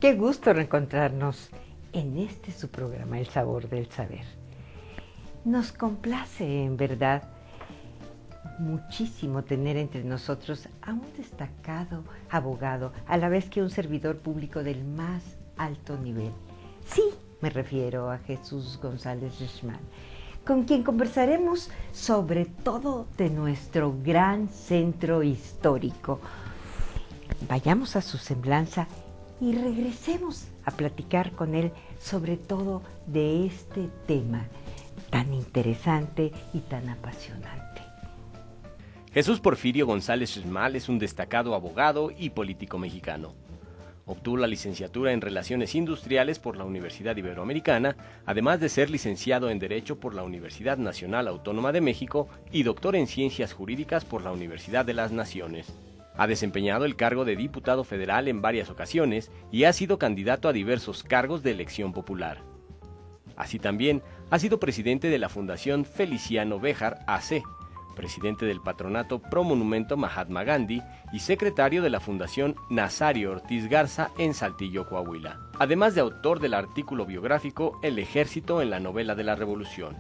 Qué gusto reencontrarnos en este su programa, El Sabor del Saber. Nos complace, en verdad, muchísimo tener entre nosotros a un destacado abogado, a la vez que un servidor público del más alto nivel. Sí, me refiero a Jesús González Schmal, con quien conversaremos sobre todo de nuestro gran centro histórico. Vayamos a su semblanza y regresemos a platicar con él sobre todo de este tema tan interesante y tan apasionante. Jesús Porfirio González Schmal es un destacado abogado y político mexicano. Obtuvo la licenciatura en Relaciones Industriales por la Universidad Iberoamericana, además de ser licenciado en Derecho por la Universidad Nacional Autónoma de México y doctor en Ciencias Jurídicas por la Universidad de las Naciones. Ha desempeñado el cargo de diputado federal en varias ocasiones y ha sido candidato a diversos cargos de elección popular. Así también ha sido presidente de la Fundación Feliciano Béjar AC, presidente del Patronato Pro Monumento Mahatma Gandhi y secretario de la Fundación Nazario Ortiz Garza en Saltillo, Coahuila, además de autor del artículo biográfico El Ejército en la novela de la Revolución,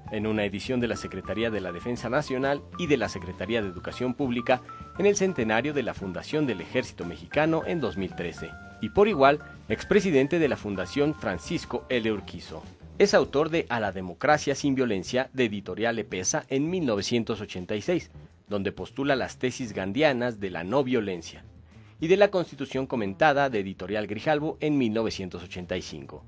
en una edición de la Secretaría de la Defensa Nacional y de la Secretaría de Educación Pública en el centenario de la Fundación del Ejército Mexicano en 2013, y por igual, expresidente de la Fundación Francisco L. Urquizo. Es autor de A la democracia sin violencia, de Editorial Epesa en 1986, donde postula las tesis gandianas de la no violencia, y de la Constitución comentada, de Editorial Grijalbo en 1985.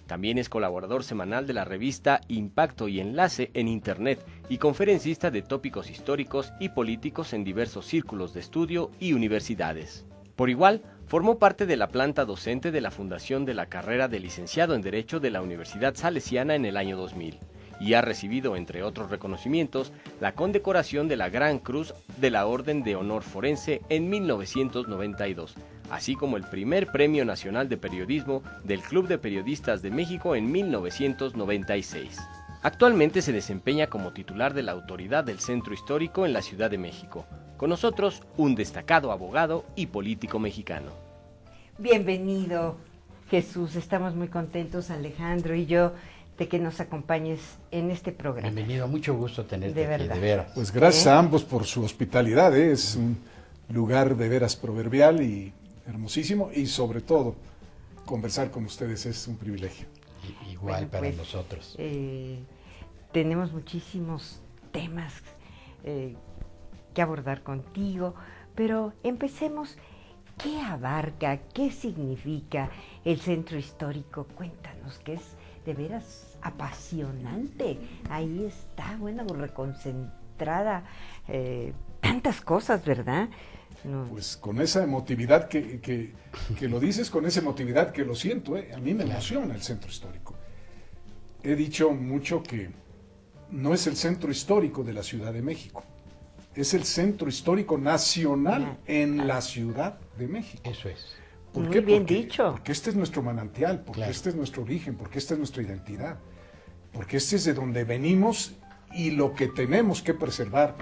También es colaborador semanal de la revista Impacto y Enlace en Internet y conferencista de tópicos históricos y políticos en diversos círculos de estudio y universidades. Por igual, formó parte de la planta docente de la fundación de la carrera de licenciado en Derecho de la Universidad Salesiana en el año 2000 y ha recibido, entre otros reconocimientos, la condecoración de la Gran Cruz de la Orden de Honor Forense en 1992, así como el primer Premio Nacional de Periodismo del Club de Periodistas de México en 1996. Actualmente se desempeña como titular de la Autoridad del Centro Histórico en la Ciudad de México. Con nosotros, un destacado abogado y político mexicano. Bienvenido, Jesús. Estamos muy contentos, Alejandro y yo, de que nos acompañes en este programa. Bienvenido, mucho gusto tenerte aquí, verdad. de veras. Pues gracias a ambos por su hospitalidad, es un lugar de veras proverbial y hermosísimo, y sobre todo, conversar con ustedes es un privilegio. Igual Bueno, para pues, nosotros. Tenemos muchísimos temas que abordar contigo, pero empecemos. ¿Qué abarca, qué significa el centro histórico? Cuéntanos, que es de veras apasionante. Ahí está, bueno, reconcentrada tantas cosas, ¿verdad? No. Pues con esa emotividad que lo dices, con esa emotividad que lo siento, a mí me emociona el centro histórico. He dicho mucho que no es el centro histórico de la Ciudad de México, es el centro histórico nacional en la Ciudad de México. Eso es. ¿Por Muy qué? bien dicho. Porque este es nuestro manantial, porque Claro. este es nuestro origen, porque esta es nuestra identidad, porque este es de donde venimos y lo que tenemos que preservar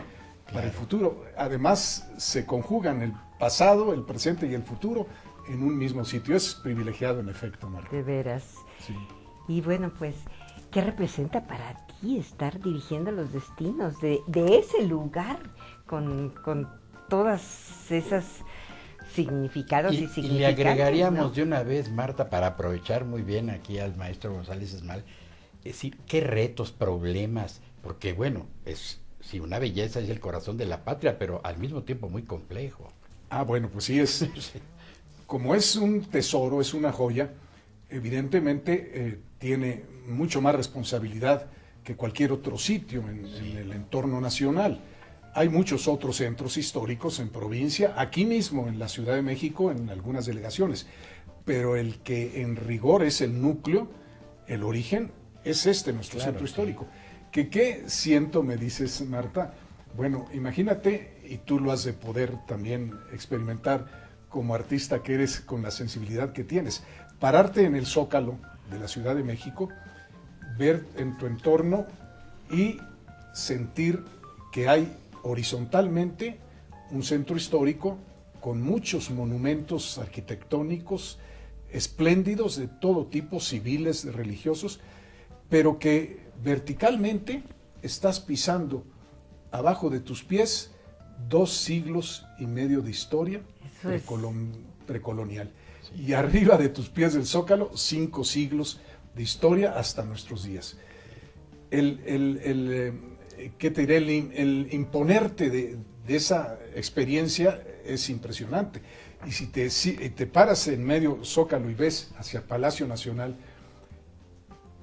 para el futuro. Además, se conjugan el pasado, el presente y el futuro en un mismo sitio. Es privilegiado, en efecto, Marco. De veras. Sí. Y bueno, pues, ¿qué representa para ti estar dirigiendo los destinos de ese lugar con todas esas significados y Y significantes? le agregaríamos, ¿no? de una vez, Marta, para aprovechar muy bien aquí al maestro González Schmal, es decir, qué retos, problemas, porque bueno, es sí, una belleza, es el corazón de la patria, pero al mismo tiempo muy complejo. Bueno, pues sí, como es un tesoro, es una joya, evidentemente tiene mucho más responsabilidad que cualquier otro sitio en el entorno nacional. Hay muchos otros centros históricos en provincia, aquí mismo en la Ciudad de México, en algunas delegaciones, pero el que en rigor es el núcleo, el origen, es nuestro centro histórico. ¿Qué siento, me dices, Marta? Bueno, imagínate, y tú lo has de poder también experimentar como artista que eres, con la sensibilidad que tienes, pararte en el Zócalo de la Ciudad de México, ver en tu entorno y sentir que hay horizontalmente un centro histórico con muchos monumentos arquitectónicos espléndidos de todo tipo, civiles, religiosos, pero que verticalmente estás pisando abajo de tus pies 2 siglos y medio de historia precolonial. Sí. Y arriba de tus pies del Zócalo, 5 siglos de historia hasta nuestros días. ¿Qué te diré? El imponerte de esa experiencia es impresionante. Y si te paras en medio Zócalo y ves hacia Palacio Nacional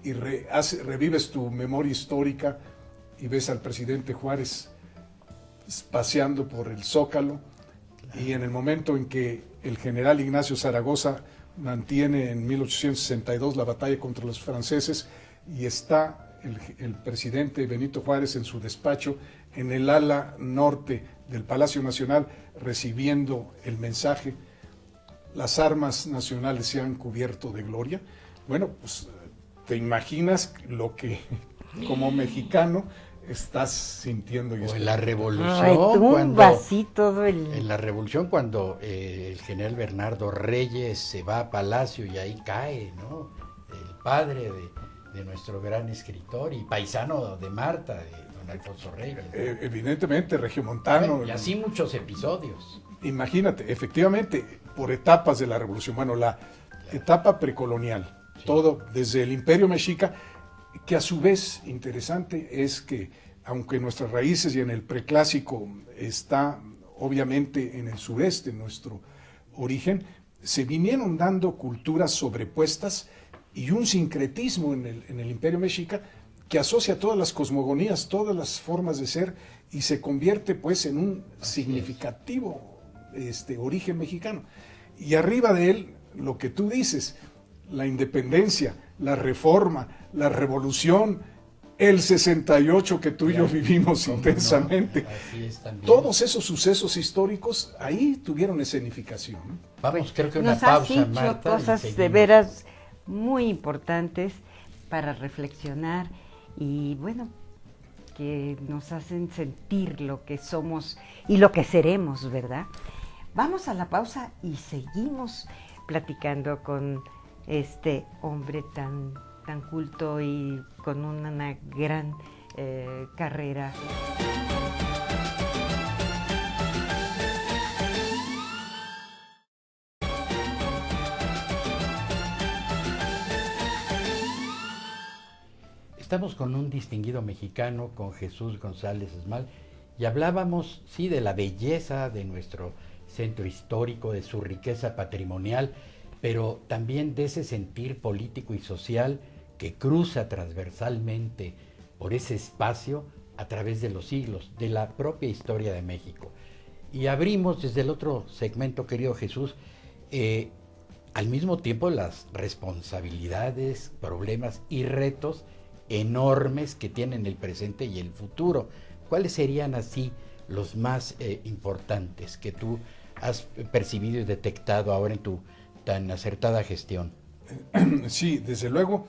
y revives tu memoria histórica y ves al presidente Juárez paseando por el Zócalo, y en el momento en que el general Ignacio Zaragoza mantiene en 1862 la batalla contra los franceses y está el presidente Benito Juárez en su despacho en el ala norte del Palacio Nacional recibiendo el mensaje, las armas nacionales se han cubierto de gloria. Bueno, pues te imaginas lo que como mexicano estás sintiendo. O en la revolución, en la revolución cuando el general Bernardo Reyes se va a Palacio y ahí cae, ¿no? El padre de nuestro gran escritor y paisano de Marta, de don Alfonso Reyes. Evidentemente, regiomontano. Y así muchos episodios. Imagínate, efectivamente, por etapas de la revolución. Bueno, la etapa precolonial, sí. Todo desde el Imperio Mexica, que a su vez interesante es que, aunque nuestras raíces y en el preclásico está obviamente en el sureste nuestro origen, se vinieron dando culturas sobrepuestas y un sincretismo en el Imperio Mexica que asocia todas las cosmogonías, todas las formas de ser y se convierte pues en un significativo origen mexicano. Y arriba de él, lo que tú dices, la independencia, la reforma, la revolución, el 68 que tú y yo vivimos intensamente. No? Todos esos sucesos históricos ahí tuvieron escenificación. Vamos, creo que una Nos pausa, has dicho Marta, cosas de veras muy importantes para reflexionar y bueno, que nos hacen sentir lo que somos y lo que seremos, ¿verdad? Vamos a la pausa y seguimos platicando con este hombre tan culto y con una gran carrera. Estamos con un distinguido mexicano, con Jesús González Esmal, y hablábamos, sí, de la belleza de nuestro centro histórico, de su riqueza patrimonial, pero también de ese sentir político y social que cruza transversalmente por ese espacio a través de los siglos, de la propia historia de México. Y abrimos desde el otro segmento, querido Jesús, al mismo tiempo las responsabilidades, problemas y retos enormes que tienen el presente y el futuro. ¿Cuáles serían así los más importantes que tú has percibido y detectado ahora en tu tan acertada gestión? Sí, desde luego,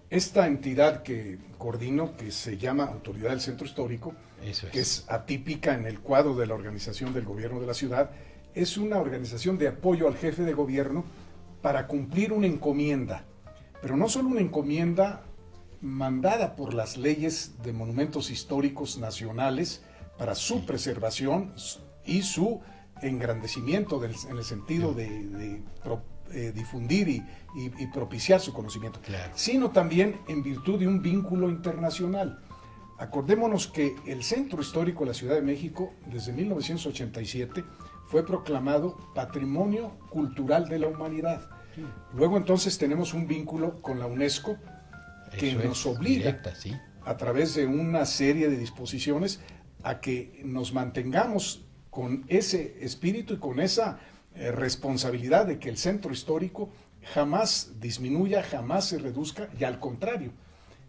esta entidad que coordino, que se llama Autoridad del Centro Histórico, que es atípica en el cuadro de la organización del gobierno de la ciudad, es una organización de apoyo al jefe de gobierno para cumplir una encomienda, pero no solo una encomienda mandada por las leyes de monumentos históricos nacionales para su preservación y su engrandecimiento en el sentido de difundir y propiciar su conocimiento, claro, sino también en virtud de un vínculo internacional. Acordémonos que el Centro Histórico de la Ciudad de México, desde 1987, fue proclamado Patrimonio Cultural de la Humanidad. Sí. Luego entonces tenemos un vínculo con la UNESCO que nos obliga, directa, ¿sí?, a través de una serie de disposiciones, a que nos mantengamos con ese espíritu y con esa responsabilidad de que el centro histórico jamás disminuya, jamás se reduzca, y al contrario,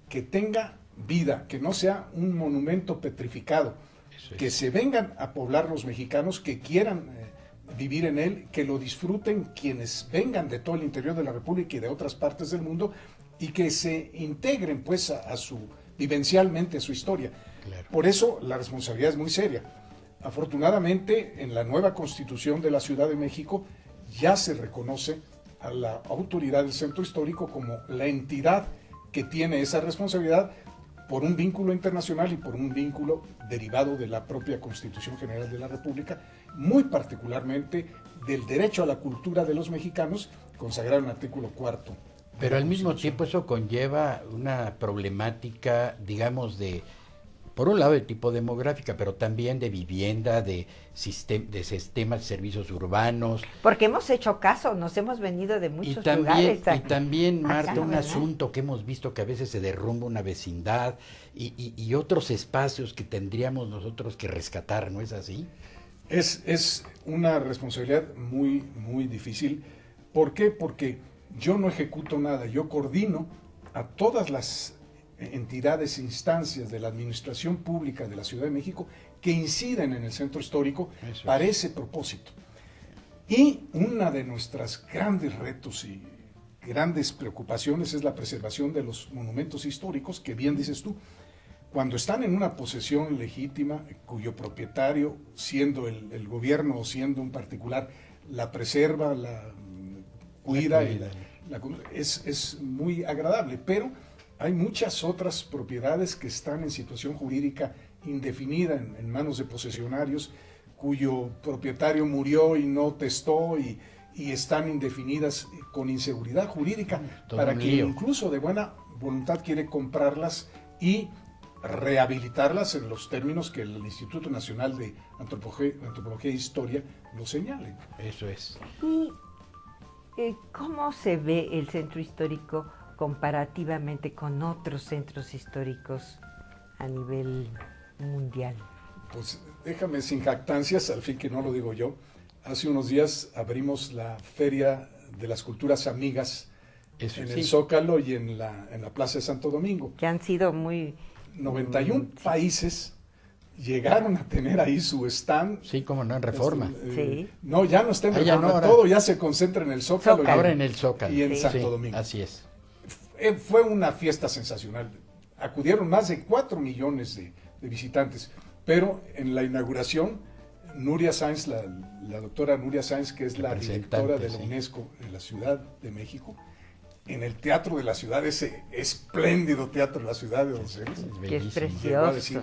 que tenga vida, que no sea un monumento petrificado, que se vengan a poblar los mexicanos, que quieran vivir en él, que lo disfruten quienes vengan de todo el interior de la República y de otras partes del mundo, y que se integren pues vivencialmente a su historia. Claro. Por eso la responsabilidad es muy seria. Afortunadamente, en la nueva Constitución de la Ciudad de México ya se reconoce a la autoridad del centro histórico como la entidad que tiene esa responsabilidad por un vínculo internacional y por un vínculo derivado de la propia Constitución General de la República, muy particularmente del derecho a la cultura de los mexicanos, consagrado en el artículo 4. Pero al mismo tiempo eso conlleva una problemática, digamos, por un lado de tipo demográfica, pero también de vivienda, de sistemas de servicios urbanos. Porque hemos hecho caso, nos hemos venido de muchos lugares. Y también, Marta, un ¿verdad? asunto que hemos visto que a veces se derrumba una vecindad y otros espacios que tendríamos nosotros que rescatar, ¿no es así? Es una responsabilidad muy, muy difícil. ¿Por qué? Porque yo no ejecuto nada, yo coordino a todas las entidades e instancias de la administración pública de la Ciudad de México que inciden en el centro histórico para ese propósito. Y una de nuestras grandes retos y grandes preocupaciones es la preservación de los monumentos históricos, que bien dices tú, cuando están en una posesión legítima, cuyo propietario, siendo el gobierno o siendo un particular, la preserva, la cuida, es muy agradable, pero hay muchas otras propiedades que están en situación jurídica indefinida en manos de posesionarios cuyo propietario murió y no testó y están indefinidas con inseguridad jurídica para quien incluso de buena voluntad quiere comprarlas y rehabilitarlas en los términos que el Instituto Nacional de Antropología e Historia lo señale. Eso es. ¿Y cómo se ve el centro histórico comparativamente con otros centros históricos a nivel mundial? Pues déjame sin jactancias, al fin que no lo digo yo. Hace unos días abrimos la Feria de las Culturas Amigas el Zócalo y en la Plaza de Santo Domingo. Que han sido 91 países llegaron a tener ahí su stand. Sí, como no, en Reforma. No, ya no está en Reforma, todo ya se concentra en el Zócalo. Ahora en el Zócalo. Y en Santo Domingo. Así es. Fue una fiesta sensacional. Acudieron más de 4 millones de visitantes, pero en la inauguración, Nuria Sáenz, la doctora Nuria Sáenz, que es la directora de la UNESCO en la Ciudad de México, en el Teatro de la Ciudad, ese espléndido Teatro de la Ciudad de Donceles, que es precioso,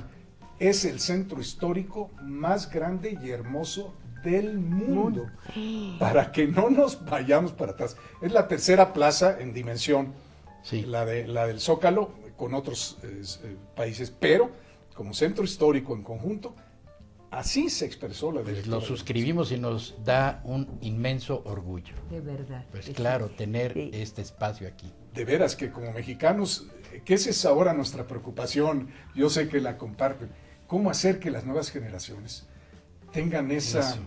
es el centro histórico más grande y hermoso del mundo, para que no nos vayamos para atrás. Es la tercera plaza en dimensión, la del Zócalo, con otros países, pero como centro histórico en conjunto, así se expresó la directora. Lo suscribimos y nos da un inmenso orgullo. De verdad. Pues claro, tener este espacio aquí. De veras que como mexicanos, que esa es ahora nuestra preocupación, yo sé que la comparten, cómo hacer que las nuevas generaciones tengan esa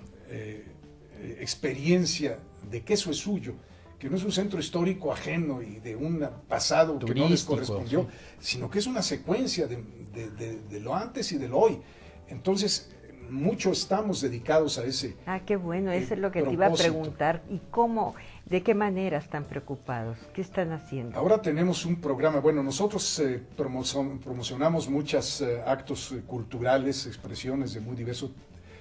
experiencia de que eso es suyo, que no es un centro histórico ajeno y de un pasado turístico, que no les correspondió, sino que es una secuencia de lo antes y de lo hoy. Entonces, mucho estamos dedicados a ese qué bueno, eso es lo que te iba a preguntar. ¿Y cómo, de qué manera están preocupados? ¿Qué están haciendo? Ahora tenemos un programa, bueno, nosotros promocionamos muchos actos culturales, expresiones de muy diverso.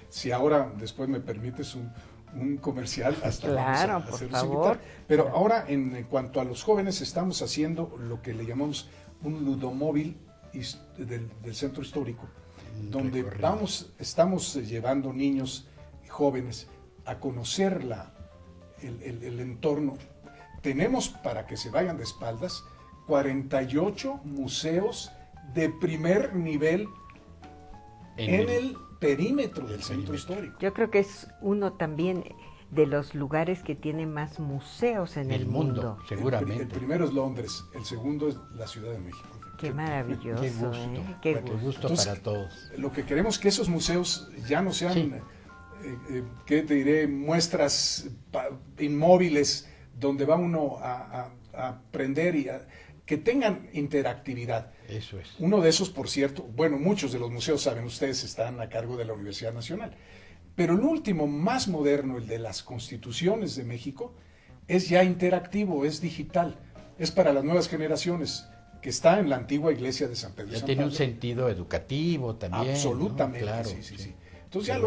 Si ahora, después me permites un comercial, hasta claro, por favor. Pero ahora, en cuanto a los jóvenes, estamos haciendo lo que le llamamos un ludomóvil del centro histórico, donde estamos llevando niños y jóvenes a conocer el entorno. Tenemos, para que se vayan de espaldas, 48 museos de primer nivel en el perímetro del centro histórico. Yo creo que es uno también de los lugares que tiene más museos en el mundo. Seguramente. El primero es Londres, el segundo es la Ciudad de México. Qué maravilloso. Qué gusto. Qué gusto. Entonces, para todos. Lo que queremos es que esos museos ya no sean, ¿qué te diré?, muestras inmóviles donde va uno a aprender y que tengan interactividad. Eso es. Uno de esos, por cierto, bueno, muchos de los museos, saben ustedes, están a cargo de la Universidad Nacional. Pero el último, más moderno, el de las Constituciones de México, es ya interactivo, es digital, es para las nuevas generaciones, que está en la antigua iglesia de San Pedro. Ya tiene un sentido educativo también. Absolutamente, ¿no? Claro, sí. Entonces ya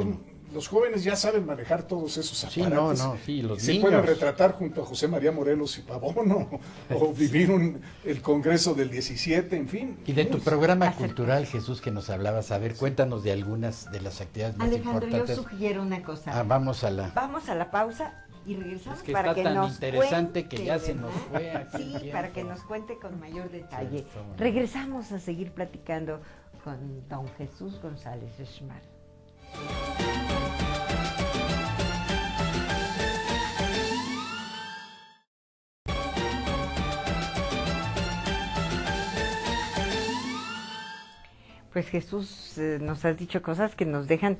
los jóvenes ya saben manejar todos esos aparatos. Sí, los se niños. pueden retratar junto a José María Morelos y Pavón, o vivir el Congreso del 17, en fin. Y de tu programa cultural, Jesús, que nos hablabas, a ver, cuéntanos de algunas de las actividades más Alejandro, importantes. yo sugiero una cosa. Vamos a la... Vamos a la pausa y regresamos Es que para está que tan nos interesante cuente, que ya se ¿verdad? nos fue aquí el Sí, tiempo. para que nos cuente con mayor detalle. Sí, cómo no. Regresamos a seguir platicando con don Jesús González Schmal. Pues Jesús, nos has dicho cosas que nos dejan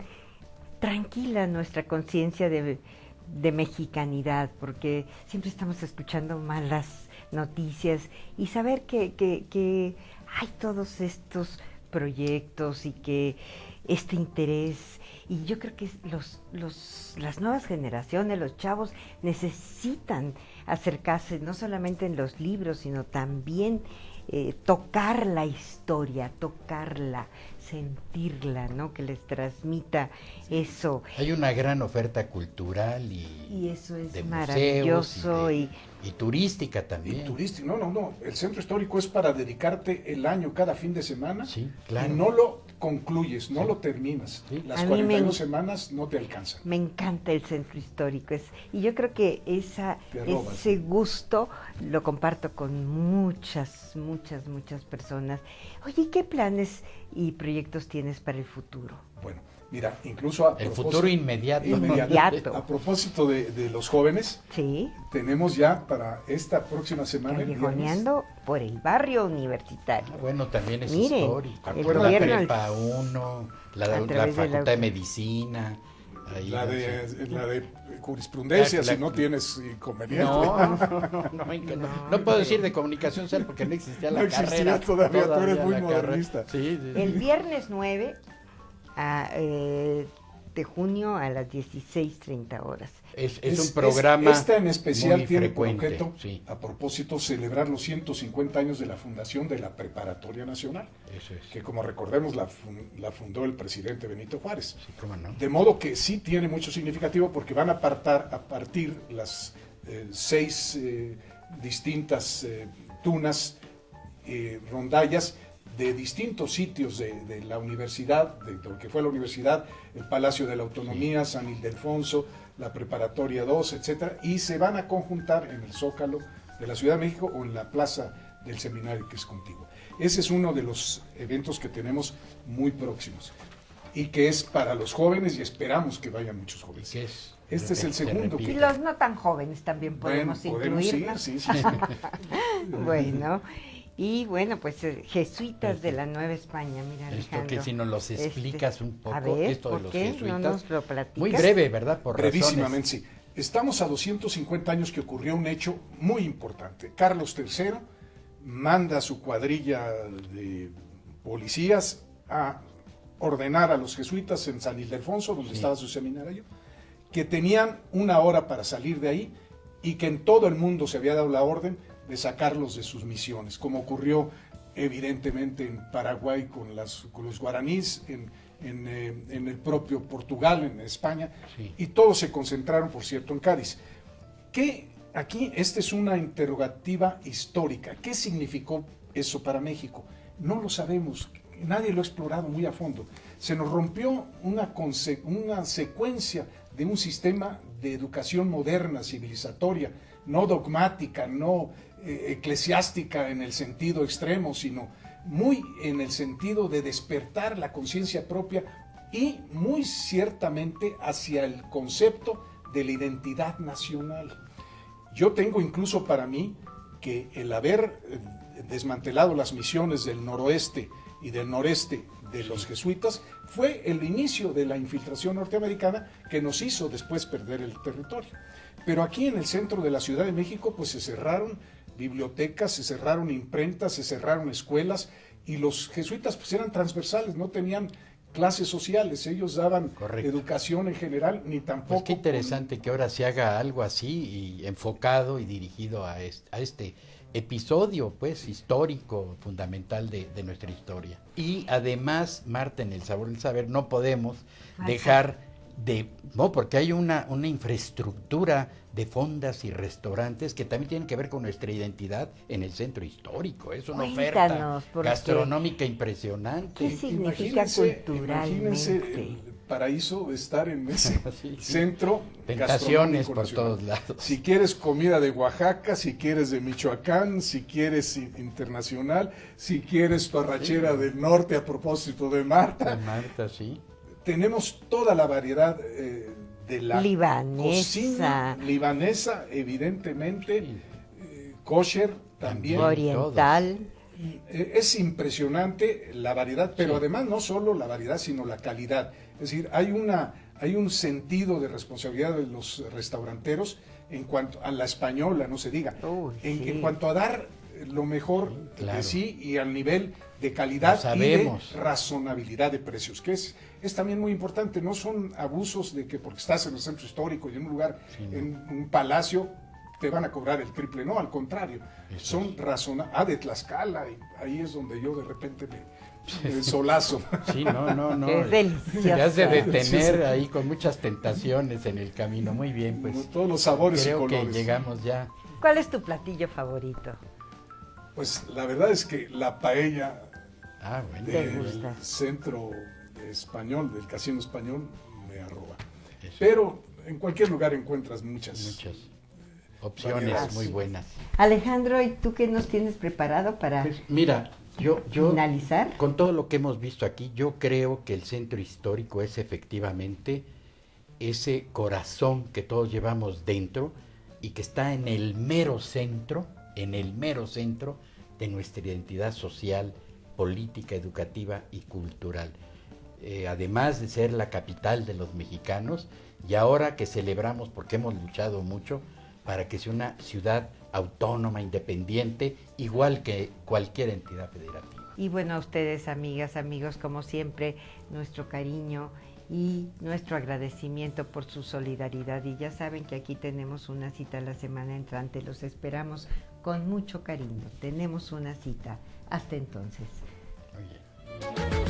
tranquila nuestra conciencia de mexicanidad, porque siempre estamos escuchando malas noticias y saber que hay todos estos proyectos y que este interés, y yo creo que las nuevas generaciones, los chavos, necesitan acercarse no solamente en los libros, sino también tocar la historia, tocarla, sentirla, ¿no? Que les transmita eso. Hay una gran oferta cultural y eso es de maravilloso museos y turística también. Y turística, no. El centro histórico es para dedicarte el año, cada fin de semana. Sí, claro. Y no lo concluyes, no lo terminas. Sí. Las A mí 42 semanas no te alcanzan. Me encanta el centro histórico y yo creo que arrobas, ese gusto lo comparto con muchas personas. Oye, ¿qué planes y proyectos tienes para el futuro? Bueno, mira, incluso El futuro inmediato. Inmediato. A propósito de los jóvenes, Sí, tenemos ya para esta próxima semana, el viernes, callejoneando por el barrio universitario. Bueno, también es Miren, histórico. el La gobierno- Prepa 1, la a través de Facultad la- de Medicina. ahí, la no sé. de jurisprudencia, La- si no tienes inconveniente. No puedo decir de comunicación social porque no existía la No existía carrera. todavía, tú eres muy la carrera. modernista. Sí. El viernes 9 de junio a las 16:30 horas. Es un programa Esta en especial muy tiene frecuente, por objeto, sí. a propósito, celebrar los 150 años de la fundación de la Preparatoria Nacional, Eso es. que como recordemos la fundó el presidente Benito Juárez. Sí, cómo no. De modo que sí tiene mucho significativo porque van a partir las 6 distintas tunas, rondallas de distintos sitios de la universidad, de lo que fue la universidad, el Palacio de la Autonomía, San Ildefonso, la Preparatoria 2, etcétera, y se van a conjuntar en el Zócalo de la Ciudad de México o en la Plaza del Seminario, que es contigua. Ese es uno de los eventos que tenemos muy próximos y que es para los jóvenes y esperamos que vayan muchos jóvenes. ¿Qué es? Este es el segundo. Y los no tan jóvenes también podemos podemos incluir, ir, ¿no? sí. Bueno, y bueno, pues jesuitas de la Nueva España, mira, Esto Alejandro. que si nos los explicas un poco, a ver, esto de ¿por los qué jesuitas. no nos lo platicas? Muy breve, ¿verdad? Por Brevísimamente, razones. sí. Estamos a 250 años que ocurrió un hecho muy importante. Carlos III manda a su cuadrilla de policías a ordenar a los jesuitas en San Ildefonso, donde estaba su seminario, que tenían una hora para salir de ahí y que en todo el mundo se había dado la orden de sacarlos de sus misiones, como ocurrió evidentemente en Paraguay con los guaraníes, en el propio Portugal, en España, Sí. y todos se concentraron, por cierto, en Cádiz. Aquí, esta es una interrogativa histórica. ¿Qué significó eso para México? No lo sabemos, nadie lo ha explorado muy a fondo. Se nos rompió una secuencia de un sistema de educación moderna, civilizatoria, no dogmática, no eclesiástica en el sentido extremo, sino muy en el sentido de despertar la conciencia propia y muy ciertamente hacia el concepto de la identidad nacional. Yo tengo incluso para mí que el haber desmantelado las misiones del noroeste y del noreste de los jesuitas fue el inicio de la infiltración norteamericana que nos hizo después perder el territorio. Pero aquí en el centro de la Ciudad de México pues se cerraron bibliotecas, se cerraron imprentas, se cerraron escuelas y los jesuitas pues eran transversales, no tenían clases sociales, ellos daban Correcto. educación en general, ni tampoco... Pues qué interesante que ahora se haga algo así y enfocado y dirigido a este episodio pues histórico fundamental de nuestra historia. Y además, Marta, en El Sabor del Saber no podemos dejar No, porque hay una infraestructura de fondas y restaurantes que también tienen que ver con nuestra identidad en el centro histórico. Es una oferta Cuéntanos, porque gastronómica impresionante. ¿qué significa Imagínense culturalmente? el paraíso de estar en ese Sí. centro Tentaciones gastronómico por nacional. todos lados. Si quieres comida de Oaxaca, si quieres de Michoacán, si quieres internacional, si quieres tu arrachera del norte a propósito de Marta. De Marta, sí. Tenemos toda la variedad de la Libanesa. cocina libanesa, evidentemente, kosher también. Oriental. Es impresionante la variedad, pero Sí. además no solo la variedad, sino la calidad. Es decir, hay un sentido de responsabilidad de los restauranteros en cuanto a la española, no se diga, Uy, sí. en cuanto a dar lo mejor Claro. de sí y al nivel de calidad Lo y de sabemos. razonabilidad de precios, que es también muy importante. No son abusos de que porque estás en el centro histórico y en un lugar, Sí, no. en un palacio, te van a cobrar el triple. No, al contrario, Eso son razonables. De Tlaxcala, y ahí es donde yo de repente me solazo. Sí, no. Es deliciosa. Te has de detener Sí. ahí con muchas tentaciones en el camino. Muy bien, pues. Todos los sabores y Creo que colores. llegamos ya. ¿Cuál es tu platillo favorito? Pues la verdad es que la paella Ah, bueno. ¿Te del gusta? centro español, del casino español, me arroba. Eso. Pero en cualquier lugar encuentras muchas. Muchas opciones variedades. muy buenas. Alejandro, ¿y tú qué nos tienes preparado para Pues, mira, yo finalizar? con todo lo que hemos visto aquí, yo creo que el centro histórico es efectivamente ese corazón que todos llevamos dentro y que está en el mero centro de nuestra identidad social, política, educativa y cultural. Además de ser la capital de los mexicanos, y ahora que celebramos, porque hemos luchado mucho para que sea una ciudad autónoma, independiente, igual que cualquier entidad federativa. Y bueno, a ustedes, amigas, amigos, como siempre, nuestro cariño y nuestro agradecimiento por su solidaridad. Y ya saben que aquí tenemos una cita la semana entrante. Los esperamos con mucho cariño. Tenemos una cita. Hasta entonces. Muy bien.